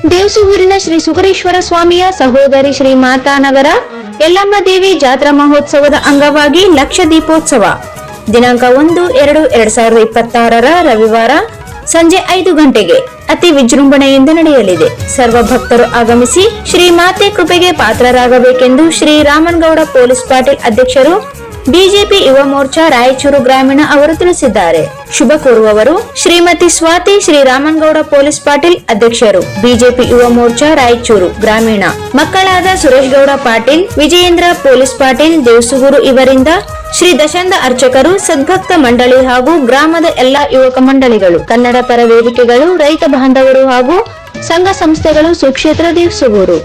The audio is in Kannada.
ದೇವಸೂರಿನ ಶ್ರೀ ಸುಕರೇಶ್ವರ ಸ್ವಾಮಿಯ ಸಹೋದರಿ ಶ್ರೀ ಮಾತಾನಗರ ಯಲ್ಲಮ್ಮ ದೇವಿ ಜಾತ್ರಾ ಮಹೋತ್ಸವದ ಅಂಗವಾಗಿ ಲಕ್ಷ ದೀಪೋತ್ಸವ ದಿನಾಂಕ 1-2-2026 ರವಿವಾರ ಸಂಜೆ 5 ಗಂಟೆಗೆ ಅತಿ ವಿಜೃಂಭಣೆಯಿಂದ ನಡೆಯಲಿದೆ. ಸರ್ವ ಭಕ್ತರು ಆಗಮಿಸಿ ಶ್ರೀ ಮಾತೆ ಕೃಪೆಗೆ ಪಾತ್ರರಾಗಬೇಕೆಂದು ಶ್ರೀ ರಾಮನಗೌಡ ಪೊಲೀಸ್ ಪಾಟೀಲ್ ಅಧ್ಯಕ್ಷರು ಬಿಜೆಪಿ ಯುವ ಮೋರ್ಚಾ ರಾಯಚೂರು ಗ್ರಾಮೀಣ ಅವರು ತಿಳಿಸಿದ್ದಾರೆ. ಶುಭ ಕೋರುವವರು ಶ್ರೀಮತಿ ಸ್ವಾತಿ ಶ್ರೀ ರಾಮನಗೌಡ ಪೊಲೀಸ್ ಪಾಟೀಲ್ ಅಧ್ಯಕ್ಷರು ಬಿಜೆಪಿ ಯುವ ಮೋರ್ಚಾ ರಾಯಚೂರು ಗ್ರಾಮೀಣ. ಮಕ್ಕಳಾದ ಸುರೇಶ್ ಗೌಡ ಪಾಟೀಲ್, ವಿಜಯೇಂದ್ರ ಪೊಲೀಸ್ ಪಾಟೀಲ್ ದೇವಸೂರು ಇವರಿಂದ ಶ್ರೀ ದಶಾಂಧ ಅರ್ಚಕರು, ಸದ್ಭಕ್ತ ಮಂಡಳಿ ಹಾಗೂ ಗ್ರಾಮದ ಎಲ್ಲಾ ಯುವಕ ಮಂಡಳಿಗಳು, ಕನ್ನಡ ಪರ ವೇದಿಕೆಗಳು, ರೈತ ಬಾಂಧವರು ಹಾಗೂ ಸಂಘ ಸಂಸ್ಥೆಗಳು, ಸುಕ್ಷೇತ್ರ ದೇವಸೂರು.